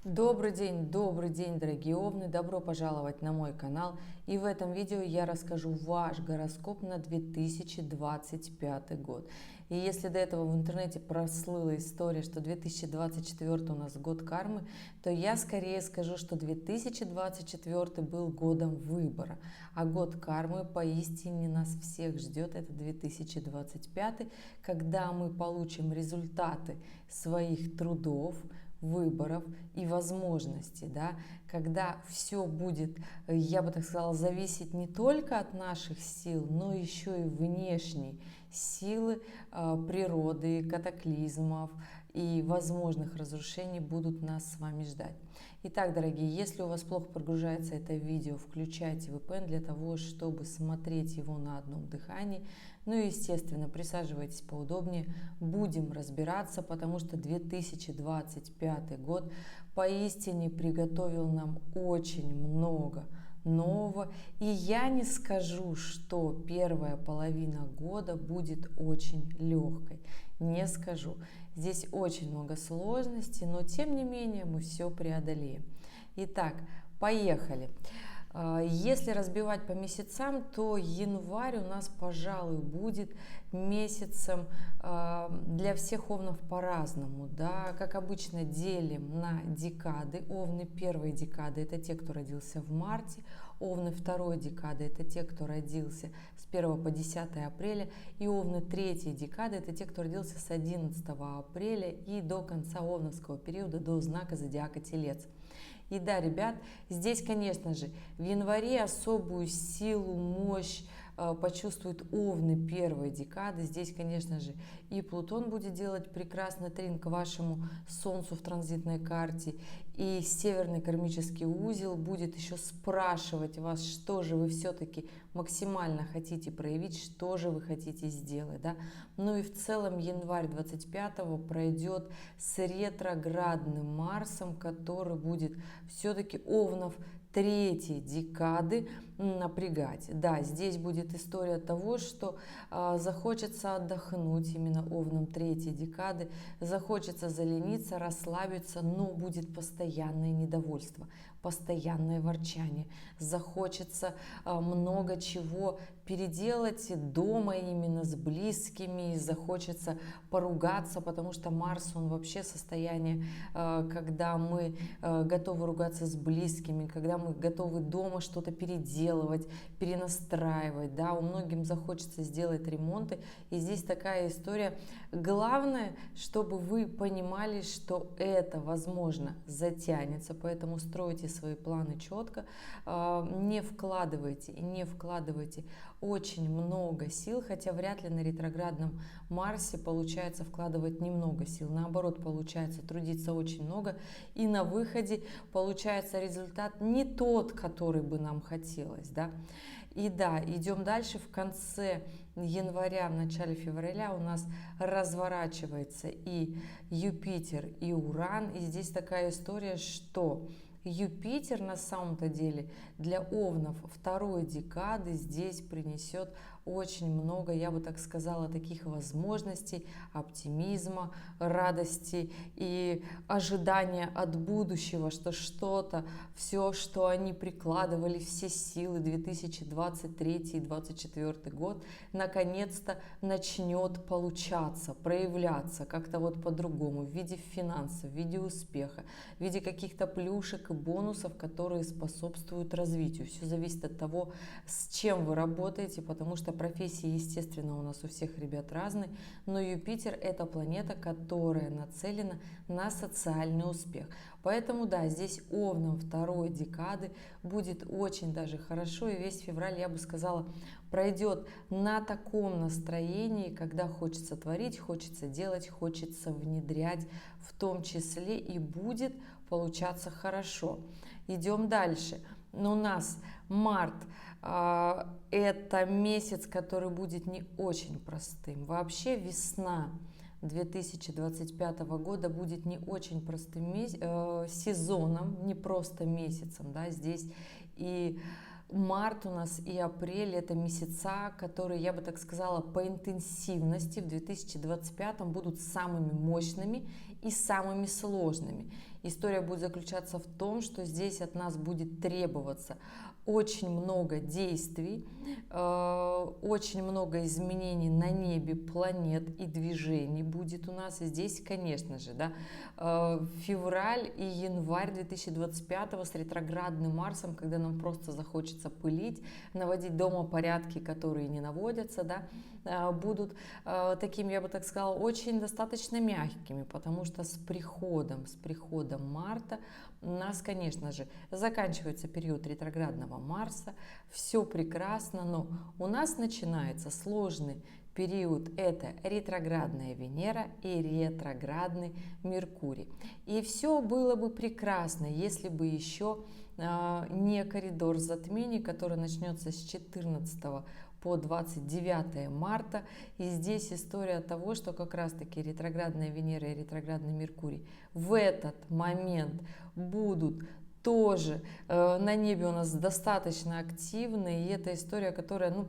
Добрый день, дорогие овны! Добро пожаловать на мой канал. И в этом видео я расскажу ваш гороскоп на 2025 год. И если до этого в интернете прослыла история, что 2024 у нас год кармы, то я скорее скажу, что 2024 был годом выбора. А год кармы поистине нас всех ждет. Это 2025, когда мы получим результаты своих трудов, выборов и возможностей, да, когда все будет, я бы так сказала, зависеть не только от наших сил, но еще и внешней силы природы, катаклизмов и возможных разрушений будут нас с вами ждать. Итак, дорогие, если у вас плохо прогружается это видео, включайте VPN для того, чтобы смотреть его на одном дыхании. Ну и, естественно, присаживайтесь поудобнее, будем разбираться, потому что 2025 год поистине приготовил нам очень много нового. И я не скажу, что первая половина года будет очень легкой. Не скажу. Здесь очень много сложностей, но тем не менее мы все преодолеем. Итак, поехали. Если разбивать по месяцам, то январь у нас, пожалуй, будет месяцем для всех овнов по-разному. Да? Как обычно, делим на декады. Овны первой декады – это те, кто родился в марте. Овны второй декады – это те, кто родился с 1 по 10 апреля. И овны третьей декады – это те, кто родился с 11 апреля и до конца овновского периода, до знака зодиака Телец. И да, ребят, здесь, конечно же, в январе особую силу, мощь почувствуют овны первой декады. Здесь, конечно же, и Плутон будет делать прекрасный трин к вашему Солнцу в транзитной карте, и северный кармический узел будет еще спрашивать вас, что же вы все-таки максимально хотите проявить, что же вы хотите сделать. Да? Ну и в целом январь 25-го пройдет с ретроградным Марсом, который будет все-таки овнов третьей декады напрягать. Да, здесь будет история того, что захочется отдохнуть именно овнам третьей декады, захочется залениться, расслабиться, но будет постоянное недовольство, постоянное ворчание, захочется много чего переделать дома именно с близкими, захочется поругаться, потому что Марс, он вообще состояние, когда мы готовы ругаться с близкими, когда мы готовы дома что-то переделывать, перенастраивать, да, у многим захочется сделать ремонты, и здесь такая история. Главное, чтобы вы понимали, что это, возможно, затянется, поэтому стройте свои планы четко, не вкладывайте очень много сил, хотя вряд ли на ретроградном Марсе получается вкладывать немного сил, наоборот, получается трудиться очень много, и на выходе получается результат не тот, который бы нам хотелось, да. И да, идем дальше. В конце января, в начале февраля у нас разворачивается и Юпитер, и Уран. И здесь такая история, что Юпитер на самом-то деле для овнов второй декады здесь принесет очень много, я бы так сказала, таких возможностей, оптимизма, радости и ожидания от будущего, что что-то, все, что они прикладывали, все силы 2023 и 2024 год, наконец-то начнет получаться, проявляться как-то вот по-другому, в виде финансов, в виде успеха, в виде каких-то плюшек и бонусов, которые способствуют развитию. Все зависит от того, с чем вы работаете, потому что профессии, естественно, у нас у всех ребят разные, но Юпитер – это планета, которая нацелена на социальный успех. Поэтому, да, здесь овнам второй декады будет очень даже хорошо, и весь февраль, я бы сказала, пройдет на таком настроении, когда хочется творить, хочется делать, хочется внедрять, в том числе и будет получаться хорошо. Идем дальше. Но у нас март – это месяц, который будет не очень простым. Вообще весна 2025 года будет не очень простым сезоном, не просто месяцем. Да? Здесь и март у нас и апрель – это месяца, которые, я бы так сказала, по интенсивности в 2025 будут самыми мощными и самыми сложными. история будет заключаться в том, что здесь от нас будет требоваться очень много действий, очень много изменений на небе планет и движений будет у нас. И здесь, конечно же, да, февраль и январь 2025 с ретроградным Марсом, когда нам просто захочется пылить, наводить дома порядки, которые не наводятся, да, будут такими, я бы так сказала, очень достаточно мягкими, потому что с приходом марта у нас, конечно же, заканчивается период ретроградного Марса, все прекрасно, но у нас начинается сложный период, это ретроградная Венера и ретроградный Меркурий. И все было бы прекрасно, если бы еще не коридор затмений, который начнется с 14 по 29 марта. И здесь история того, что как раз-таки ретроградная Венера и ретроградный Меркурий в этот момент будут тоже на небе у нас достаточно активны. И это история, которая, ну,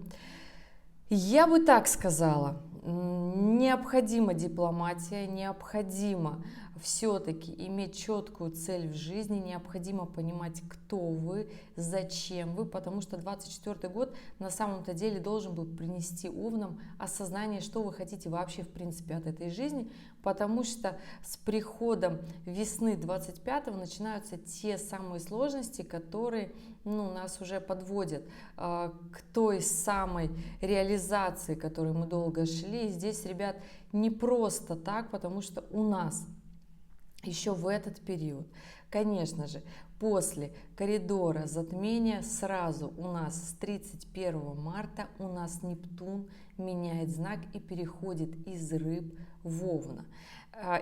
я бы так сказала, необходима дипломатия, необходимо все-таки иметь четкую цель в жизни, необходимо понимать, кто вы, зачем вы, потому что 24 год на самом-то деле должен был принести овнам осознание, что вы хотите вообще в принципе от этой жизни, потому что с приходом весны 25-го начинаются те самые сложности, которые, ну, нас уже подводят к той самой реализации, к которой мы долго шли. И здесь, ребят, не просто так, потому что у нас еще в этот период, конечно же, после коридора затмения сразу у нас с 31 марта у нас Нептун меняет знак и переходит из Рыб в Овна.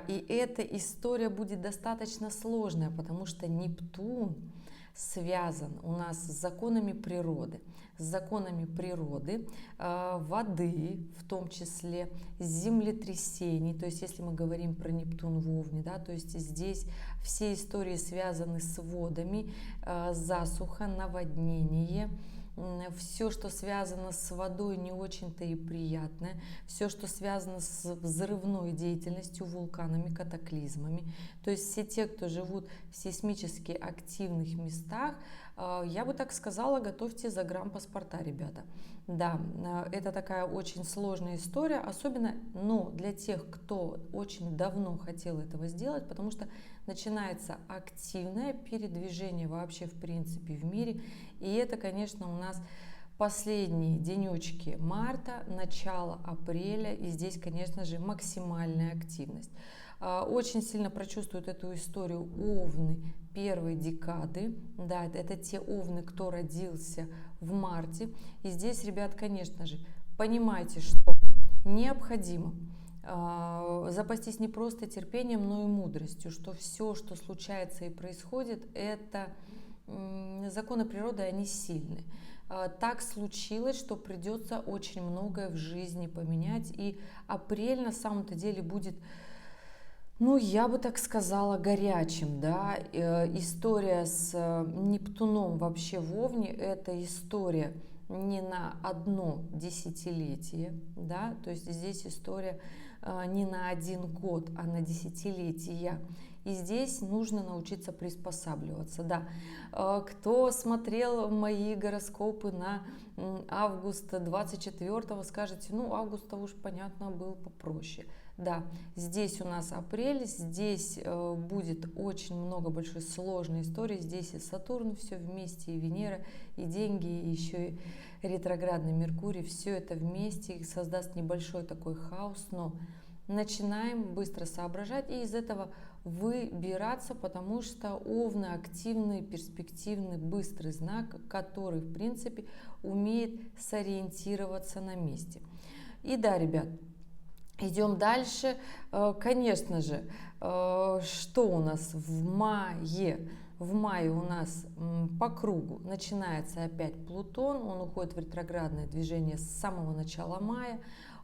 И эта история будет достаточно сложная, потому что Нептун связан у нас с законами природы, воды, в том числе землетрясений. То есть, если мы говорим про Нептун в Овне, да, то есть здесь все истории связаны с водами, засуха, наводнение. Все, что связано с водой, не очень-то и приятное. Все, что связано с взрывной деятельностью, вулканами, катаклизмами. То есть все те, кто живут в сейсмически активных местах, я бы так сказала, готовьте загранпаспорта, ребята. Да, это такая очень сложная история, особенно, но для тех, кто очень давно хотел этого сделать, потому что начинается активное передвижение вообще в принципе в мире. И это, конечно, у нас последние денечки марта, начало апреля. И здесь, конечно же, максимальная активность. Очень сильно прочувствуют эту историю овны первой декады. Да, это те овны, кто родился в марте. И здесь, ребят, конечно же, понимайте, что необходимо запастись не просто терпением, но и мудростью, что все, что случается и происходит, это законы природы, они сильны. Так случилось, что придется очень многое в жизни поменять, и апрель на самом-то деле будет, ну, я бы так сказала, горячим, да. История с Нептуном вообще в Овне – это история не на одно десятилетие, да, то есть здесь история не на 1 год, а на десятилетия. И здесь нужно научиться приспосабливаться, да. Кто смотрел мои гороскопы на август 24-го, скажете, ну, август-то уж, понятно, был попроще. Да, здесь у нас апрель, здесь будет очень много большой сложной истории, здесь и Сатурн все вместе, и Венера, и деньги, и еще и ретроградный Меркурий, все это вместе и создаст небольшой такой хаос, но начинаем быстро соображать и из этого выбираться, потому что Овны активный, перспективный, быстрый знак, который, в принципе, умеет сориентироваться на месте. И да, ребят, идем дальше. Конечно же, что у нас в мае? В мае у нас по кругу начинается опять Плутон, он уходит в ретроградное движение с самого начала мая.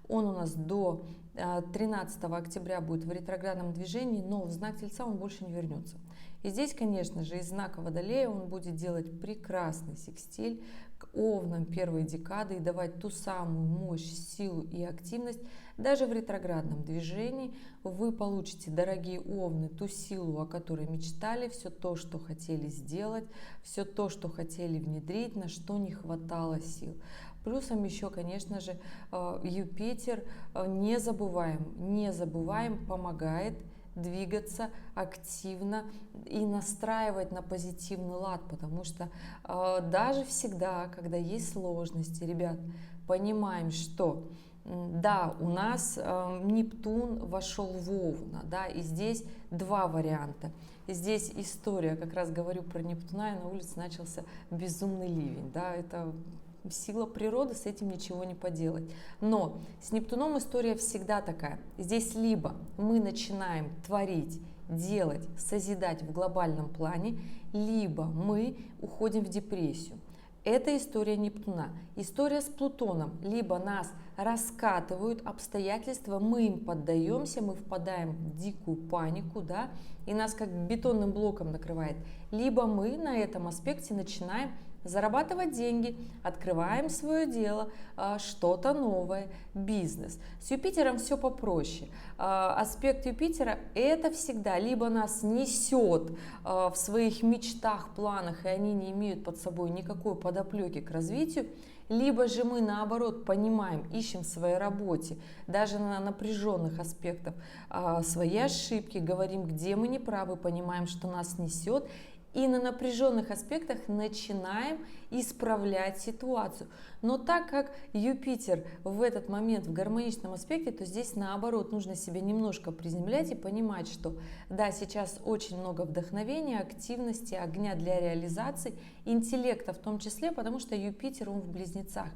Он у нас до 13 октября будет в ретроградном движении, но в знак Тельца он больше не вернется. И здесь, конечно же, из знака Водолея он будет делать прекрасный секстиль к Овнам первой декады и давать ту самую мощь, силу и активность. Даже в ретроградном движении вы получите, дорогие Овны, ту силу, о которой мечтали, все то, что хотели сделать, все то, что хотели внедрить, на что не хватало сил. Плюсом еще, конечно же, Юпитер, не забываем, помогает двигаться активно и настраивать на позитивный лад, потому что даже всегда, когда есть сложности, ребят, понимаем, что да, у нас Нептун вошел в Овна, да, и здесь два варианта. И здесь история, как раз говорю про Нептуна, и на улице начался безумный ливень, да, это сила природы, с этим ничего не поделать. Но с Нептуном история всегда такая. Здесь либо мы начинаем творить, делать, созидать в глобальном плане, либо мы уходим в депрессию. Это история Нептуна. История с Плутоном. Либо нас раскатывают обстоятельства, мы им поддаемся, мы впадаем в дикую панику, да, и нас как бетонным блоком накрывает. Либо мы на этом аспекте начинаем зарабатывать деньги, открываем свое дело, что-то новое, бизнес. С Юпитером все попроще. Аспект Юпитера – это всегда либо нас несет в своих мечтах, планах, и они не имеют под собой никакой подоплеки к развитию, либо же мы, наоборот, понимаем, ищем в своей работе, даже на напряженных аспектах, свои ошибки, говорим, где мы не правы, понимаем, что нас несет, и на напряженных аспектах начинаем исправлять ситуацию. Но так как Юпитер в этот момент в гармоничном аспекте, то здесь наоборот нужно себя немножко приземлять и понимать, что да, сейчас очень много вдохновения, активности, огня для реализации, интеллекта в том числе, потому что Юпитер, он в Близнецах.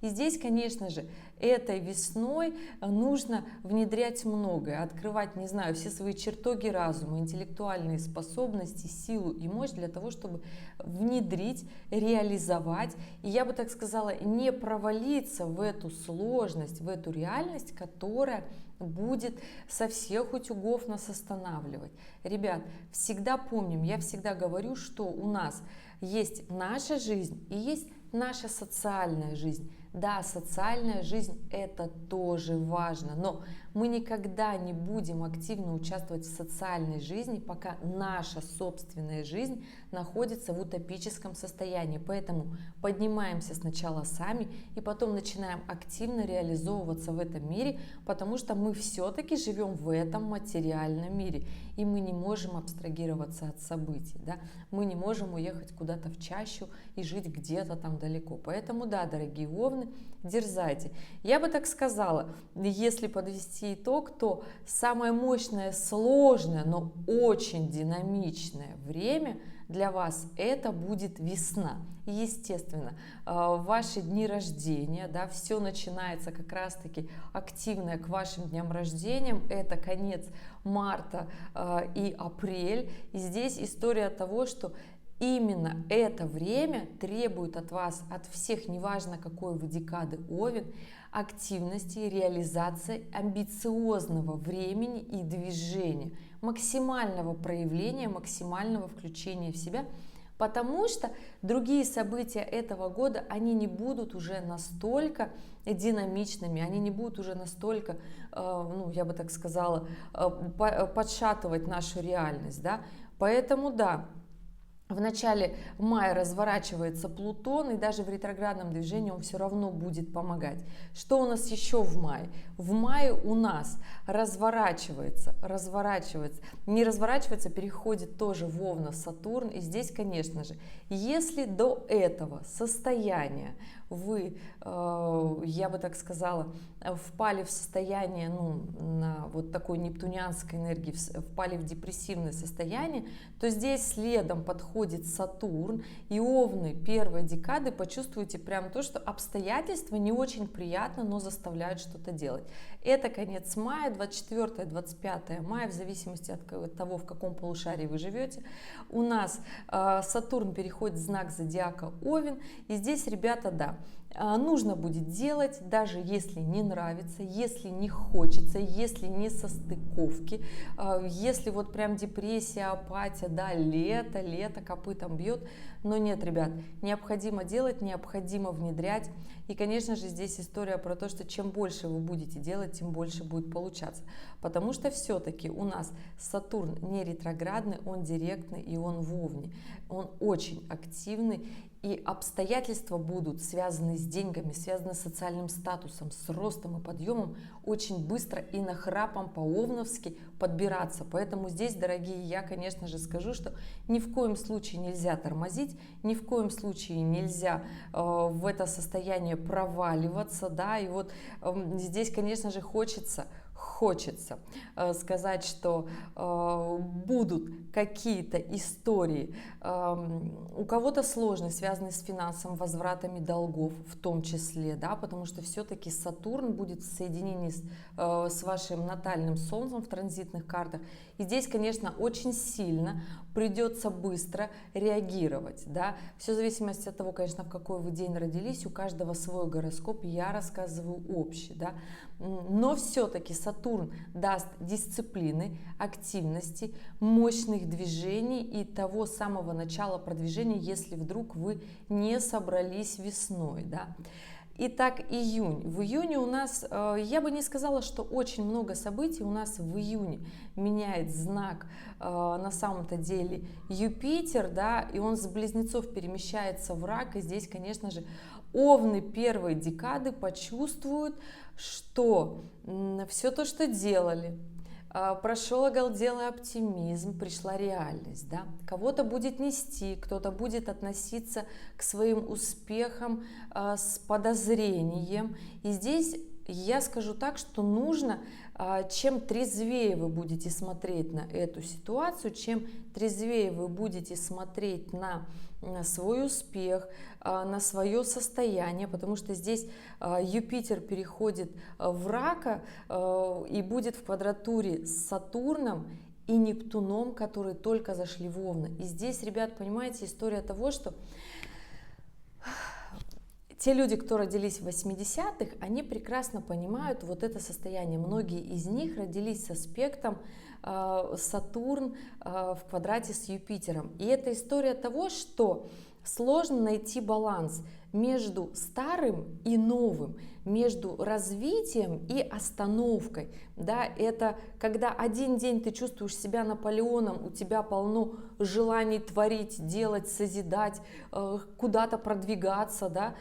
И здесь, конечно же, этой весной нужно внедрять многое, открывать, не знаю, все свои чертоги разума, интеллектуальные способности, силу и мощь для того, чтобы внедрить, реализовать. И я бы так сказала, не провалиться в эту сложность, в эту реальность, которая будет со всех утюгов нас останавливать. Ребят, всегда помним, я всегда говорю, что у нас есть наша жизнь и есть наша социальная жизнь. Да, социальная жизнь – это тоже важно, но мы никогда не будем активно участвовать в социальной жизни, пока наша собственная жизнь находится в утопическом состоянии. Поэтому поднимаемся сначала сами и потом начинаем активно реализовываться в этом мире, потому что мы все-таки живем в этом материальном мире, и мы не можем абстрагироваться от событий, да? Мы не можем уехать куда-то в чащу и жить где-то там далеко. Поэтому да, дорогие Овны, дерзайте. Я бы так сказала, если подвести итог, то самое мощное, сложное, но очень динамичное время для вас это будет весна. И естественно, в ваши дни рождения, да, все начинается как раз-таки активное к вашим дням рождения. Это конец марта и апрель. И здесь история того, что именно это время требует от вас, от всех, неважно какой вы декады Овен, активности, реализации, амбициозного времени и движения, максимального проявления, максимального включения в себя, потому что другие события этого года, они не будут уже настолько динамичными, они не будут уже настолько, ну, я бы так сказала, подшатывать нашу реальность, да, поэтому да. В начале мая разворачивается Плутон, и даже в ретроградном движении он все равно будет помогать. Что у нас еще в мае? В мае у нас не разворачивается, переходит тоже в Овна Сатурн. И здесь, конечно же, если до этого состояния вы, я бы так сказала, впали в состояние, ну, на вот такой нептунианской энергии, впали в депрессивное состояние, то здесь следом подходит Сатурн, и Овны первой декады почувствуете прям то, что обстоятельства не очень приятно, но заставляют что-то делать. Это конец мая, 24-25 мая, в зависимости от того, в каком полушарии вы живете. У нас Сатурн переходит в знак зодиака Овен, и здесь, ребята, да, нужно будет делать, даже если не нравится, если не хочется, если не состыковки, если вот прям депрессия, апатия, да, лето копытом бьет. Но нет, ребят, необходимо делать, необходимо внедрять. И, конечно же, здесь история про то, что чем больше вы будете делать, тем больше будет получаться. Потому что все-таки у нас Сатурн не ретроградный, он директный и он в Овне. Он очень активный. И обстоятельства будут связаны с деньгами, связаны с социальным статусом, с ростом и подъемом очень быстро и нахрапом по-овновски подбираться. Поэтому здесь, дорогие, я, конечно же, скажу, что ни в коем случае нельзя тормозить, ни в коем случае нельзя в это состояние проваливаться, да, и вот здесь, конечно же, хочется сказать, что будут какие-то истории, у кого-то сложные, связанные с финансом, возвратами долгов в том числе, да, потому что все-таки Сатурн будет в соединении с вашим натальным Солнцем в транзитных картах. И здесь, конечно, очень сильно придется быстро реагировать, да. Все в зависимости от того, конечно, в какой вы день родились, у каждого свой гороскоп, я рассказываю общий, да. Но все-таки Сатурн даст дисциплины, активности, мощных движений и того самого начала продвижения, если вдруг вы не собрались весной, да. Итак, июнь. В июне у нас, я бы не сказала, что очень много событий. У нас в июне меняет знак на самом-то деле Юпитер, да, и он с Близнецов перемещается в Рак. И здесь, конечно же, Овны первой декады почувствуют, что все то, что делали, прошел оголделый оптимизм, пришла реальность, да? Кого-то будет нести, кто-то будет относиться к своим успехам с подозрением. И здесь я скажу так, что нужно, чем трезвее вы будете смотреть на эту ситуацию, чем трезвее вы будете смотреть на свой успех, на свое состояние, потому что здесь Юпитер переходит в Рака и будет в квадратуре с Сатурном и Нептуном, которые только зашли в Овны. И здесь, ребят, понимаете, история того, что те люди, кто родились в 80-х, они прекрасно понимают вот это состояние. Многие из них родились с аспектом Сатурн в квадрате с Юпитером. И это история того, что сложно найти баланс между старым и новым, между развитием и остановкой. Да, это когда один день ты чувствуешь себя Наполеоном, у тебя полно желаний творить, делать, созидать, куда-то продвигаться, да,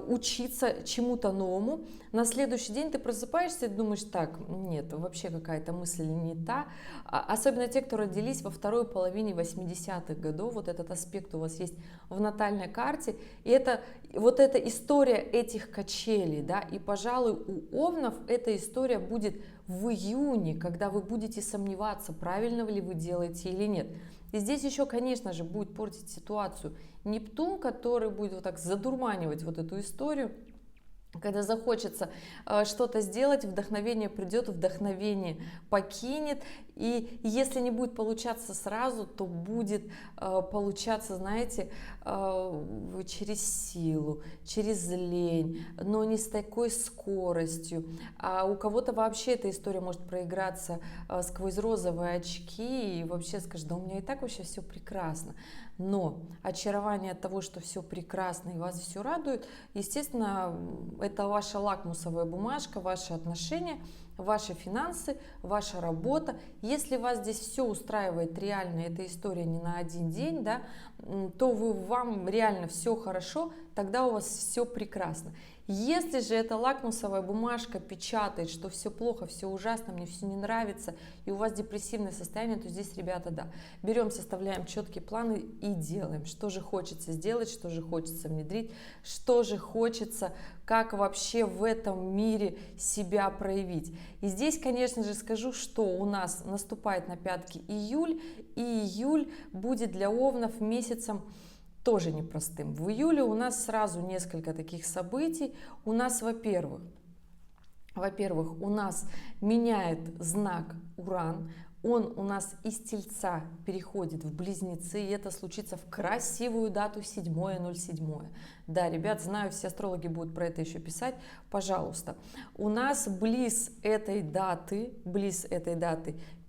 учиться чему-то новому. На следующий день ты просыпаешься и думаешь: так, нет, вообще какая-то мысль не та. Особенно те, кто родились во второй половине 80-х годов, вот этот аспект у вас есть в натальной карте. И это вот эта история этих качелей, да, и, пожалуй, у Овнов эта история будет в июне, когда вы будете сомневаться, правильно ли вы делаете или нет. И здесь еще, конечно же, будет портить ситуацию Нептун, который будет вот так задурманивать вот эту историю. Когда захочется что-то сделать, вдохновение придет, вдохновение покинет. И если не будет получаться сразу, то будет получаться, знаете, через силу, через лень, но не с такой скоростью. А у кого-то вообще эта история может проиграться сквозь розовые очки и вообще скажет: да у меня и так вообще все прекрасно. Но очарование от того, что все прекрасно и вас все радует, естественно, это ваша лакмусовая бумажка, ваши отношения, ваши финансы, ваша работа. Если вас здесь все устраивает реально, эта история не на один день, да, то вам реально все хорошо, тогда у вас все прекрасно. Если же эта лакмусовая бумажка печатает, что все плохо, все ужасно, мне все не нравится, и у вас депрессивное состояние, то здесь, ребята, да, берем, составляем четкие планы и делаем, что же хочется сделать, что же хочется внедрить, что же хочется, как вообще в этом мире себя проявить. И здесь, конечно же, скажу, что у нас наступает на пятки июль, и июль будет для Овнов месяцем тоже непростым. В июле у нас сразу несколько таких событий. У нас, во-первых, у нас меняет знак Уран. Он у нас из Тельца переходит в Близнецы, и это случится в красивую дату 7.07. Да, ребят, знаю, все астрологи будут про это еще писать, пожалуйста. У нас близ этой даты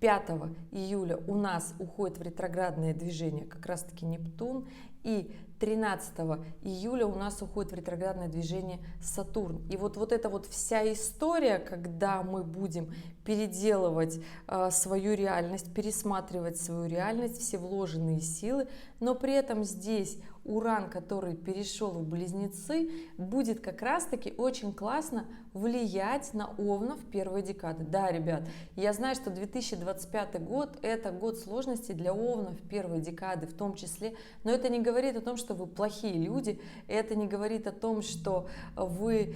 5 июля у нас уходит в ретроградное движение как раз-таки Нептун, и 13 июля у нас уходит в ретроградное движение Сатурн. И вот эта вот вся история, когда мы будем переделывать свою реальность, пересматривать свою реальность, все вложенные силы, но при этом здесь Уран, который перешел в Близнецы, будет как раз-таки очень классно влиять на Овнов первой декады. Да, ребят, я знаю, что 2025 год – это год сложностей для Овнов первой декады в том числе, но это не говорит о том, что вы плохие люди, это не говорит о том, что вы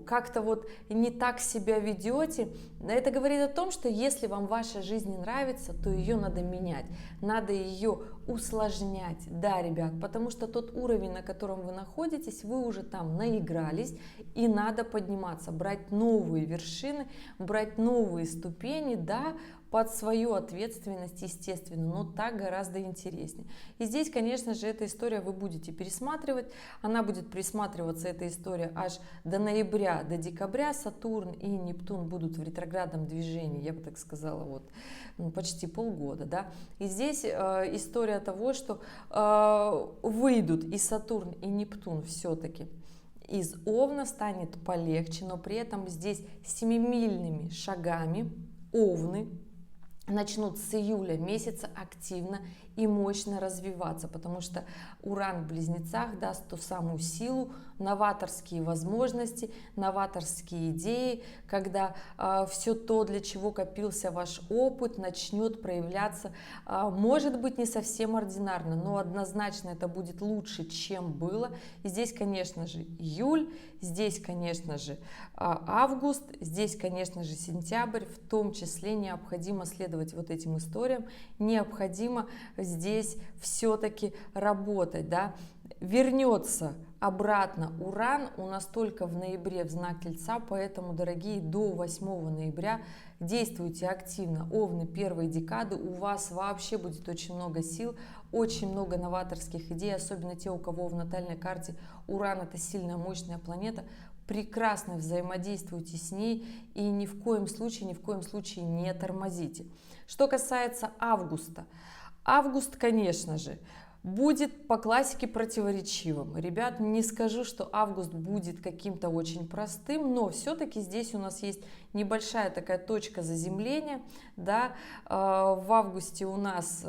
как-то вот не так себя ведете. Это говорит о том, что если вам ваша жизнь не нравится, то ее надо менять, надо ее усложнять. Да, ребят, потому что тот уровень, на котором вы находитесь, вы уже там наигрались, и надо подниматься, брать новые вершины, брать новые ступени, да, под свою ответственность, естественно, но так гораздо интереснее. И здесь, конечно же, эта история вы будете пересматривать, она будет пересматриваться, эта история, аж до ноября, до декабря. Сатурн и Нептун будут в ретроградном движении, я бы так сказала, вот, почти полгода, да. И здесь история того, что выйдут и Сатурн, и Нептун все-таки из Овна, станет полегче, но при этом здесь семимильными шагами Овны начнут с июля месяца активно и мощно развиваться, потому что Уран в Близнецах даст ту самую силу, новаторские возможности, новаторские идеи, когда все то, для чего копился ваш опыт, начнет проявляться, может быть, не совсем ординарно, но однозначно это будет лучше, чем было. И здесь, конечно же, июль, здесь, конечно же, август, здесь, конечно же, сентябрь, в том числе необходимо следовать вот этим историям, необходимо здесь все-таки работать, да. Вернется обратно Уран у нас только в ноябре в знак Тельца, поэтому, дорогие, до 8 ноября действуйте активно. Овны первой декады, у вас вообще будет очень много сил, очень много новаторских идей, особенно те, у кого в натальной карте Уран — это сильная, мощная планета. Прекрасно взаимодействуйте с ней и ни в коем случае не тормозите. Что касается августа. Август, конечно же, будет по классике противоречивым. Ребят, не скажу, что август будет каким-то очень простым, но все-таки здесь у нас есть небольшая такая точка заземления, да. В августе у нас,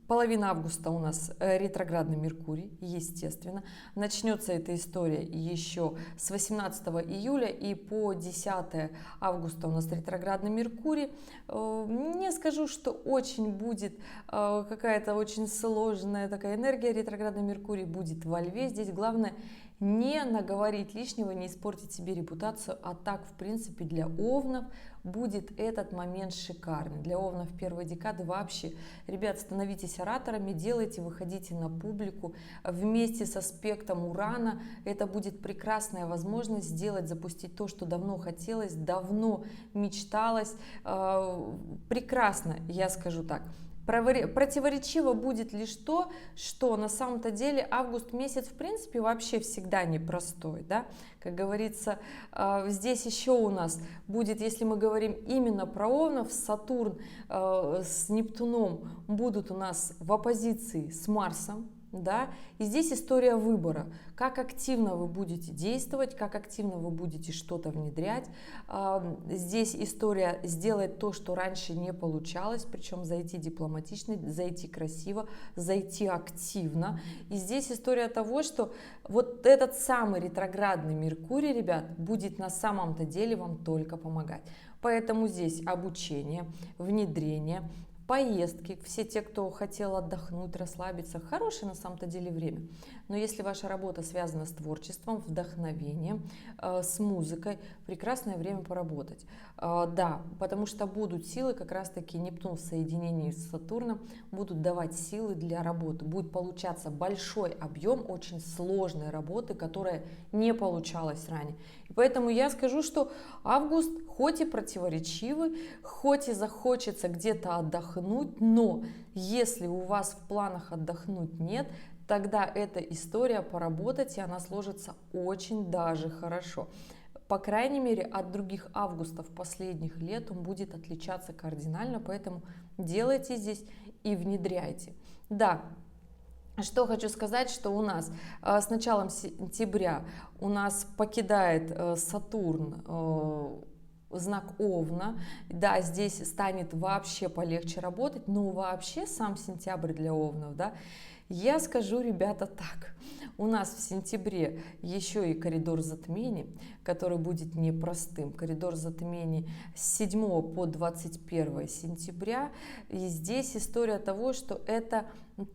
половина августа у нас ретроградный Меркурий, естественно. Начнется эта история еще с 18 июля и по 10 августа у нас ретроградный Меркурий. Не скажу, что очень будет какая-то очень сложная такая энергия. Ретроградный Меркурий будет во Льве. Здесь главное не наговорить лишнего, не испортить себе репутацию, а так, в принципе, для Овнов будет этот момент шикарный. Для Овнов первой декады вообще, ребят, становитесь ораторами, делайте, выходите на публику вместе с аспектом Урана. Это будет прекрасная возможность сделать, запустить то, что давно хотелось, давно мечталось. Прекрасно, я скажу так. Противоречиво будет лишь то, что на самом-то деле август месяц в принципе вообще всегда непростой, да? Как говорится, здесь еще у нас будет, если мы говорим именно про Овнов, Сатурн с Нептуном будут у нас в оппозиции с Марсом, да, и здесь история выбора, как активно вы будете действовать, как активно вы будете что-то внедрять. Здесь история сделать то, что раньше не получалось, причем зайти дипломатично, зайти красиво, зайти активно. И здесь история того, что вот этот самый ретроградный Меркурий, ребят, будет на самом-то деле вам только помогать. Поэтому здесь обучение, внедрение, поездки, все те, кто хотел отдохнуть, расслабиться, хорошее на самом-то деле время. Но если ваша работа связана с творчеством, вдохновением, с музыкой, прекрасное время поработать. Да, потому что будут силы, как раз-таки Нептун в соединении с Сатурном, будут давать силы для работы. Будет получаться большой объем очень сложной работы, которая не получалась ранее. И поэтому я скажу, что август хоть и противоречивы, хоть и захочется где-то отдохнуть, но если у вас в планах отдохнуть нет, тогда эта история поработать, и она сложится очень даже хорошо. По крайней мере, от других августов последних лет он будет отличаться кардинально, поэтому делайте здесь и внедряйте. Да, что хочу сказать, что у нас с началом сентября у нас покидает Сатурн знак Овна. Да, здесь станет вообще полегче работать, но вообще сам сентябрь для Овнов, да, я скажу, ребята, так. У нас в сентябре еще и коридор затмений, который будет непростым. Коридор затмений с 7 по 21 сентября. И здесь история того, что это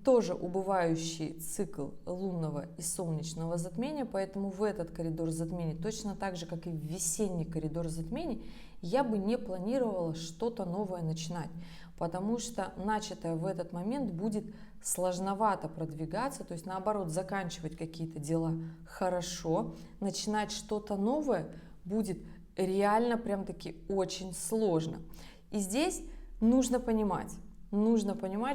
тоже убывающий цикл лунного и солнечного затмения, поэтому в этот коридор затмений, точно так же, как и в весенний коридор затмений, я бы не планировала что-то новое начинать, потому что начатое в этот момент будет сложновато продвигаться, то есть наоборот заканчивать какие-то дела хорошо, начинать что-то новое будет реально прям таки очень сложно. И здесь нужно понимать,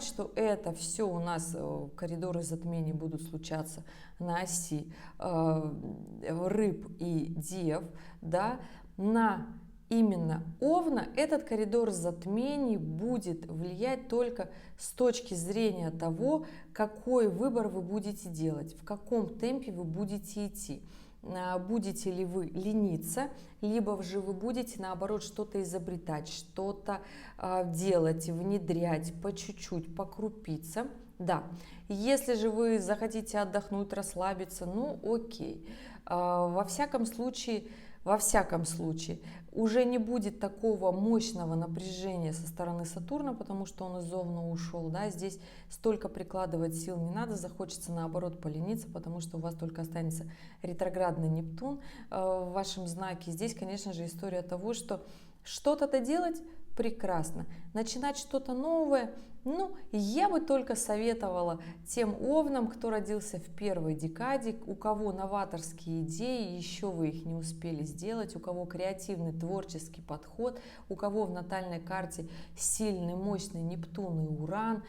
что это все у нас коридоры затмений будут случаться на оси рыб и дев, да, на именно Овна этот коридор затмений будет влиять только с точки зрения того, какой выбор вы будете делать, в каком темпе вы будете идти. Будете ли вы лениться, либо же вы будете наоборот что-то изобретать, что-то делать, внедрять по чуть-чуть, по крупицам. Да, если же вы захотите отдохнуть, расслабиться, ну окей. Во всяком случае, уже не будет такого мощного напряжения со стороны Сатурна, потому что он из Овна ушел, да, здесь столько прикладывать сил не надо, захочется наоборот полениться, потому что у вас только останется ретроградный Нептун в вашем знаке. Здесь, конечно же, история того, что что-то делать прекрасно, начинать что-то новое, ну, я бы только советовала тем овнам, кто родился в первой декаде, у кого новаторские идеи, еще вы их не успели сделать, у кого креативный творческий подход, у кого в натальной карте сильный, мощный Нептун и Уран,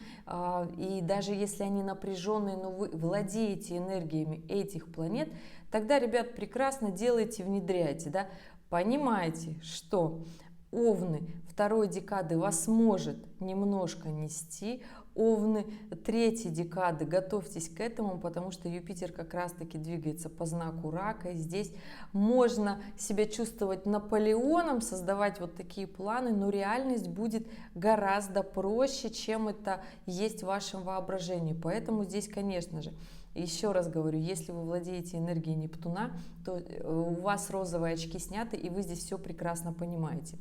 и даже если они напряженные, но вы владеете энергиями этих планет, тогда, ребят, прекрасно делайте, внедряйте, да, понимаете, что Овны второй декады вас может немножко нести, Овны третьей декады готовьтесь к этому, потому что Юпитер как раз таки двигается по знаку Рака, и здесь можно себя чувствовать Наполеоном, создавать вот такие планы, но реальность будет гораздо проще, чем это есть в вашем воображении, поэтому здесь, конечно же, еще раз говорю, если вы владеете энергией Нептуна, то у вас розовые очки сняты, и вы здесь все прекрасно понимаете.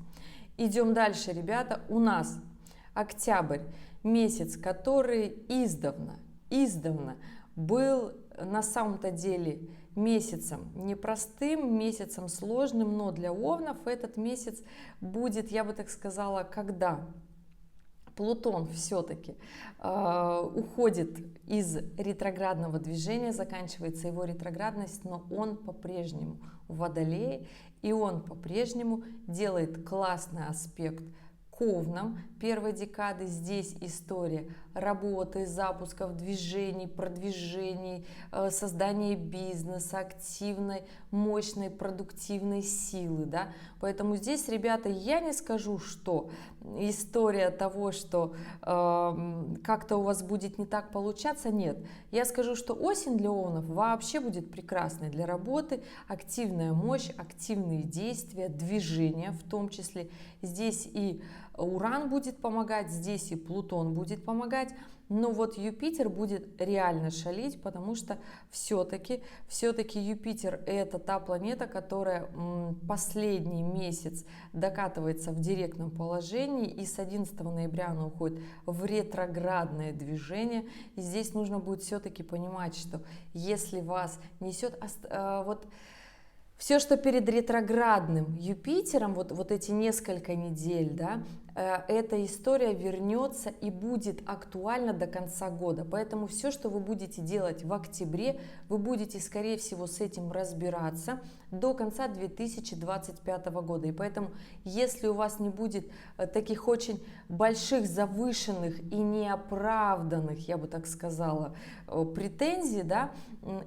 Идем дальше, ребята. У нас октябрь, месяц, который издавна был на самом-то деле месяцем непростым, месяцем сложным, но для овнов этот месяц будет, я бы так сказала, когда Плутон все-таки уходит из ретроградного движения, заканчивается его ретроградность, но он по-прежнему в Водолее, и он по-прежнему делает классный аспект к Овнам первой декады. Здесь история работы, запусков, движений, продвижений, создания бизнеса, активной, мощной, продуктивной силы, да. Поэтому здесь, ребята, я не скажу, что история того, что как-то у вас будет не так получаться, нет. Я скажу, что осень для овнов вообще будет прекрасной для работы, активная мощь, активные действия, движения в том числе. Здесь и Уран будет помогать, здесь и Плутон будет помогать, но вот Юпитер будет реально шалить, потому что все-таки Юпитер это та планета, которая последний месяц докатывается в директном положении, и с 11 ноября она уходит в ретроградное движение. И здесь нужно будет все-таки понимать, что если вас несет все, что перед ретроградным Юпитером, вот эти несколько недель, да, эта история вернется и будет актуальна до конца года. Поэтому все, что вы будете делать в октябре, вы будете, скорее всего, с этим разбираться до конца 2025 года. И поэтому, если у вас не будет таких очень больших, завышенных и неоправданных, я бы так сказала, претензий, да,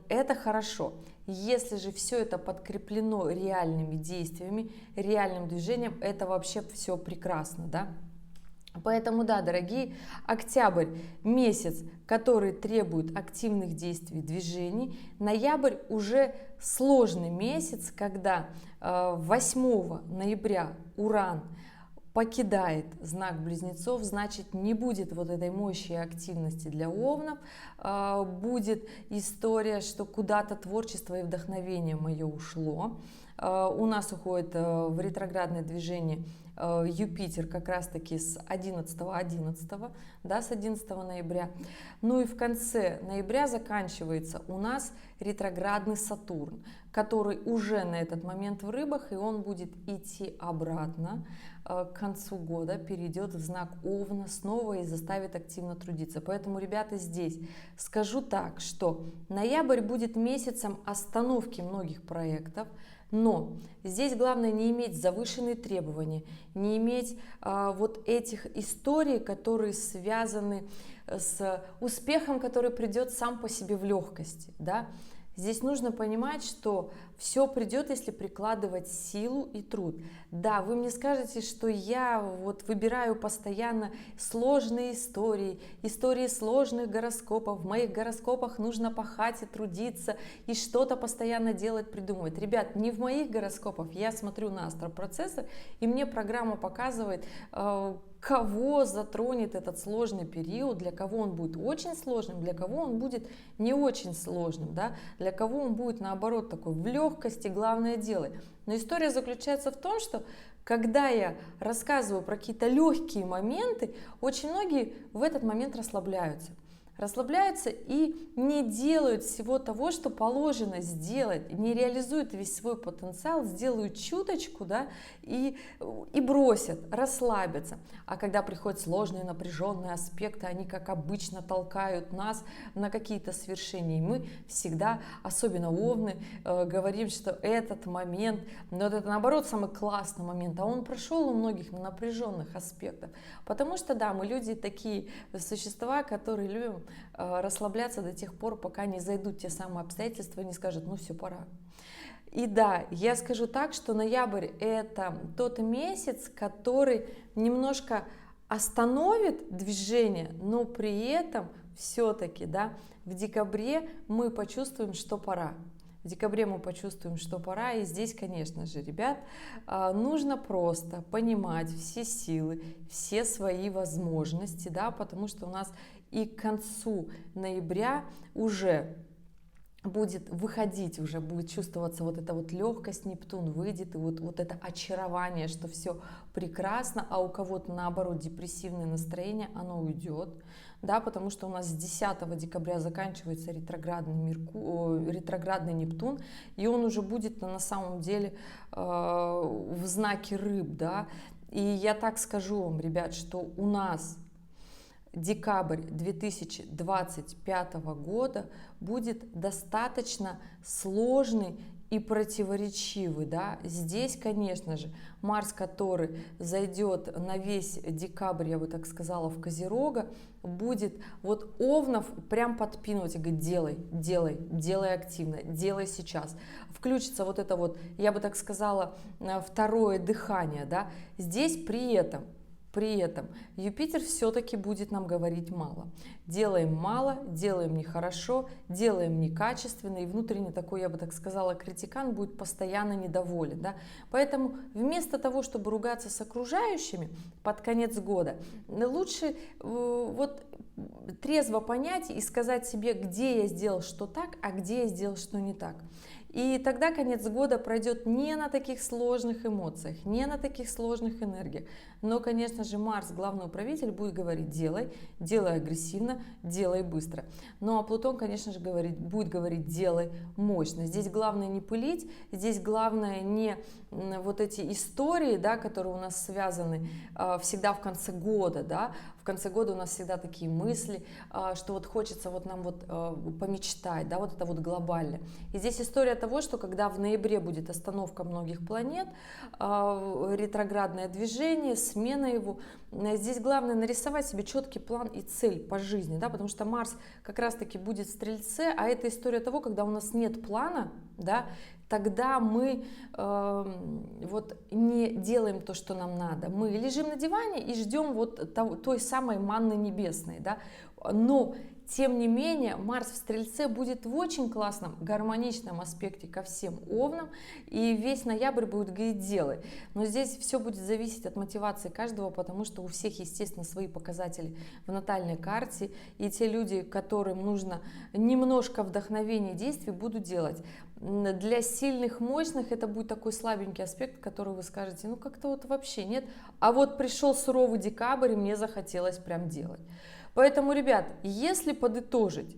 это хорошо. Если же все это подкреплено реальными действиями, реальным движением, это вообще все прекрасно, да. Поэтому, да, дорогие, октябрь месяц, который требует активных действий, движений. Ноябрь уже сложный месяц, когда 8 ноября Уран покидает знак Близнецов, значит, не будет вот этой мощи и активности для Овнов, будет история, что куда-то творчество и вдохновение мое ушло. У нас уходит в ретроградное движение Юпитер как раз-таки с 11 да, с 11 ноября. Ну и в конце ноября заканчивается у нас ретроградный Сатурн, который уже на этот момент в Рыбах, и он будет идти обратно к концу года, перейдет в знак Овна снова и заставит активно трудиться. Поэтому, ребята, здесь скажу так, что ноябрь будет месяцем остановки многих проектов, но здесь главное не иметь завышенные требования, не иметь вот этих историй, которые связаны с успехом, который придет сам по себе в легкости, да? Здесь нужно понимать, что все придет, если прикладывать силу и труд. Да, вы мне скажете, что я вот выбираю постоянно сложные истории, истории сложных гороскопов. В моих гороскопах нужно пахать и трудиться, и что-то постоянно делать, придумывать. Ребят, не в моих гороскопах, я смотрю на астропроцессор, и мне программа показывает, кого затронет этот сложный период, для кого он будет очень сложным, для кого он будет не очень сложным, да? Для кого он будет, наоборот, такой в легкости, главное делай. Но история заключается в том, что когда я рассказываю про какие-то легкие моменты, очень многие в этот момент расслабляются и не делают всего того, что положено сделать, не реализуют весь свой потенциал, сделают чуточку, да, и бросят, расслабятся. А когда приходят сложные, напряженные аспекты, они, как обычно, толкают нас на какие-то свершения. И мы всегда, особенно овны, говорим, что этот момент, но это наоборот самый классный момент, а он прошел у многих на напряженных аспектах. Потому что, да, мы люди такие существа, которые любим расслабляться до тех пор, пока не зайдут те самые обстоятельства и не скажут, ну все, пора. И да, я скажу так, что ноябрь это тот месяц, который немножко остановит движение, но при этом все-таки, да, в декабре мы почувствуем, что пора. В декабре мы почувствуем, что пора, и здесь, конечно же, ребят, нужно просто понимать все силы, все свои возможности, да, потому что у нас и к концу ноября уже будет выходить, уже будет чувствоваться вот эта вот легкость, Нептун выйдет, и вот это очарование, что все прекрасно, а у кого-то наоборот депрессивное настроение, оно уйдет, да, потому что у нас с 10 декабря заканчивается ретроградный Нептун, и он уже будет на самом деле в знаке Рыб, да, и я так скажу вам, ребят, что у нас декабрь 2025 года будет достаточно сложный и противоречивый, да. Здесь, конечно же, Марс, который зайдет на весь декабрь, я бы так сказала, в Козерога, будет вот Овнов прям подпинывать и говорить, делай активно, делай сейчас. Включится вот это вот, я бы так сказала, второе дыхание, да. Здесь при этом Юпитер все-таки будет нам говорить мало. Делаем мало, делаем нехорошо, делаем некачественно, и внутренне такой, я бы так сказала, критикан будет постоянно недоволен. Да? Поэтому вместо того, чтобы ругаться с окружающими под конец года, лучше вот трезво понять и сказать себе, где я сделал что так, а где я сделал что не так. И тогда конец года пройдет не на таких сложных эмоциях, не на таких сложных энергиях. Но, конечно же, Марс, главный управитель, будет говорить: делай, делай агрессивно, делай быстро. Ну а Плутон, конечно же, будет говорить: делай мощно. Здесь главное не пылить, здесь главное не вот эти истории, да, которые у нас связаны всегда в конце года, да. В конце года у нас всегда такие мысли, что вот хочется вот нам вот помечтать, да, вот это вот глобальное. И здесь история того, что когда в ноябре будет остановка многих планет, ретроградное движение, смена его, здесь главное нарисовать себе четкий план и цель по жизни, да, потому что Марс как раз-таки будет в Стрельце, а это история того, когда у нас нет плана, да, тогда мы вот не делаем то, что нам надо. Мы лежим на диване и ждем вот той самой манны небесной, да, но тем не менее, Марс в Стрельце будет в очень классном, гармоничном аспекте ко всем овнам, и весь ноябрь будет говорить: делай. Но здесь все будет зависеть от мотивации каждого, потому что у всех, естественно, свои показатели в натальной карте, и те люди, которым нужно немножко вдохновения и действий, будут делать. Для сильных, мощных это будет такой слабенький аспект, который вы скажете: ну как-то вот вообще нет, а вот пришел суровый декабрь, и мне захотелось прям делать. Поэтому, ребят, если подытожить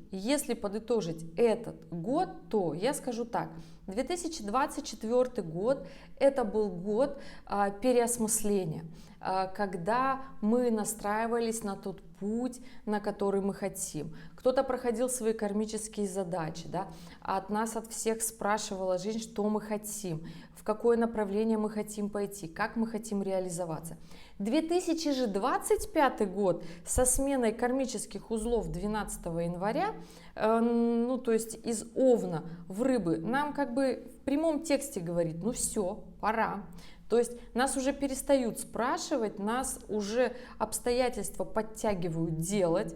этот год, то я скажу так: 2024 год это был год переосмысления, когда мы настраивались на тот путь, на который мы хотим. Кто-то проходил свои кармические задачи, да? От нас, от всех спрашивала жизнь, что мы хотим, в какое направление мы хотим пойти, как мы хотим реализоваться. 2025 год со сменой кармических узлов 12 января, ну то есть из Овна в Рыбы, нам как бы в прямом тексте говорит: ну все, пора. То есть нас уже перестают спрашивать, нас уже обстоятельства подтягивают делать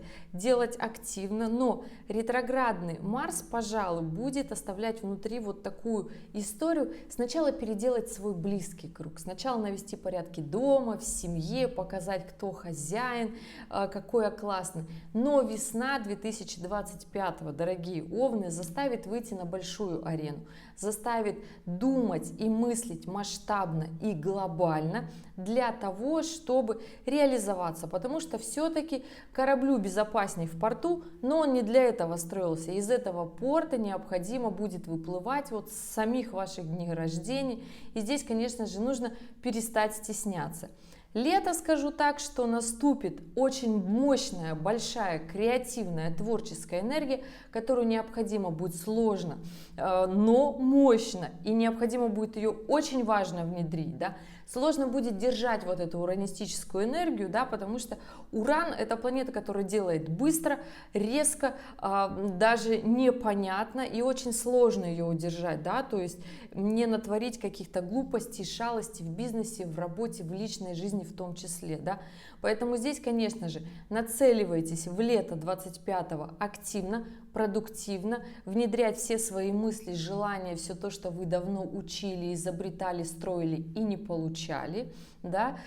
активно, но ретроградный Марс, пожалуй, будет оставлять внутри вот такую историю: сначала переделать свой близкий круг, сначала навести порядки дома, в семье, показать, кто хозяин, какой я классный. Но весна 2025, дорогие овны, заставит выйти на большую арену, заставит думать и мыслить масштабно и глобально для того, чтобы реализоваться, потому что все-таки кораблю безопаснее в порту, но он не для этого строился. Из этого порта необходимо будет выплывать вот с самих ваших дней рождения, и здесь, конечно же, нужно перестать стесняться. Лето, скажу так, что наступит очень мощная, большая, креативная, творческая энергия, которую необходимо будет сложно, но мощно, и необходимо будет ее очень важно внедрить, да. Сложно будет держать вот эту уранистическую энергию, да, потому что Уран — это планета, которая делает быстро, резко, даже непонятно, и очень сложно ее удержать, да, то есть не натворить каких-то глупостей, шалостей в бизнесе, в работе, в личной жизни в том числе, да. Поэтому здесь, конечно же, нацеливайтесь в лето 25-го активно, продуктивно, внедрять все свои мысли, желания, все то, что вы давно учили, изобретали, строили и не получали, да.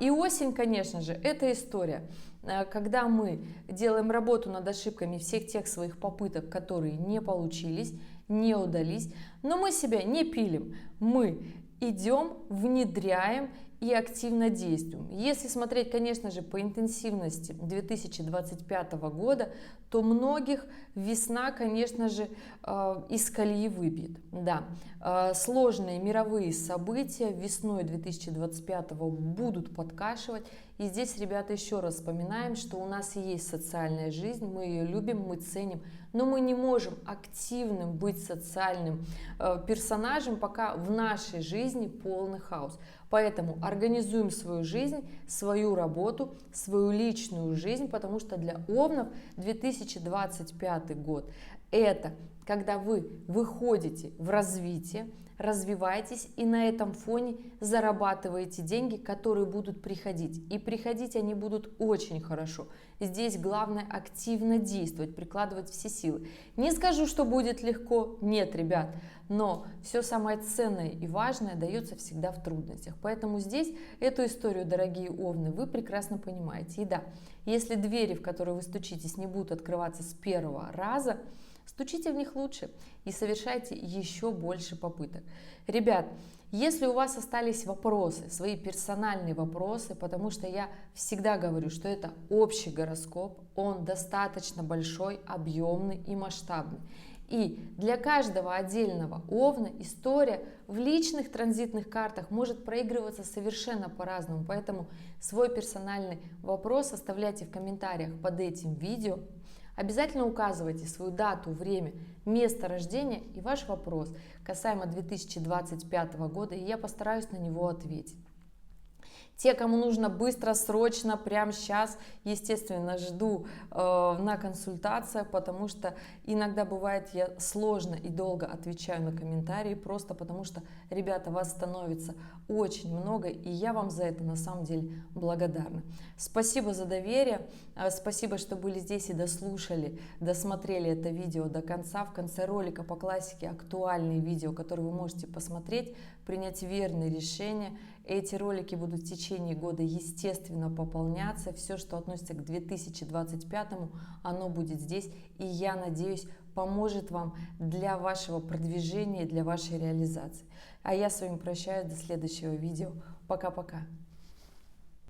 И осень, конечно же, это история, когда мы делаем работу над ошибками всех тех своих попыток, которые не получились, не удались, но мы себя не пилим, мы идем, внедряем и активно действуем. Если смотреть, конечно же, по интенсивности 2025 года, то многих весна, конечно же, из колеи выбьет. Да. Сложные мировые события весной 2025 будут подкашивать. И здесь, ребята, еще раз вспоминаем, что у нас есть социальная жизнь, мы ее любим, мы ценим, но мы не можем активным быть социальным персонажем, пока в нашей жизни полный хаос. Поэтому организуем свою жизнь, свою работу, свою личную жизнь, потому что для овнов 2025 год – это когда вы выходите в развитие, развиваетесь и на этом фоне зарабатываете деньги, которые будут приходить. И приходить они будут очень хорошо. Здесь главное активно действовать, прикладывать все силы. Не скажу, что будет легко, нет, ребят, но все самое ценное и важное дается всегда в трудностях. Поэтому здесь эту историю, дорогие овны, вы прекрасно понимаете. И да, если двери, в которые вы стучитесь, не будут открываться с первого раза, стучите в них лучше и совершайте еще больше попыток. Ребят, если у вас остались вопросы, свои персональные вопросы, потому что я всегда говорю, что это общий гороскоп, он достаточно большой, объемный и масштабный. И для каждого отдельного овна история в личных транзитных картах может проигрываться совершенно по-разному. Поэтому свой персональный вопрос оставляйте в комментариях под этим видео. Обязательно указывайте свою дату, время, место рождения и ваш вопрос касаемо 2025 года, и я постараюсь на него ответить. Те, кому нужно быстро, срочно, прямо сейчас, естественно, жду на консультациях, потому что иногда бывает, я сложно и долго отвечаю на комментарии, просто потому что, ребята, вас становится очень много, и я вам за это на самом деле благодарна. Спасибо за доверие, спасибо, что были здесь и дослушали, досмотрели это видео до конца. В конце ролика по классике актуальные видео, которые вы можете посмотреть, принять верные решения. Эти ролики будут в течение года, естественно, пополняться. Все, что относится к 2025, оно будет здесь. И я надеюсь, поможет вам для вашего продвижения, для вашей реализации. А я с вами прощаюсь до следующего видео. Пока-пока.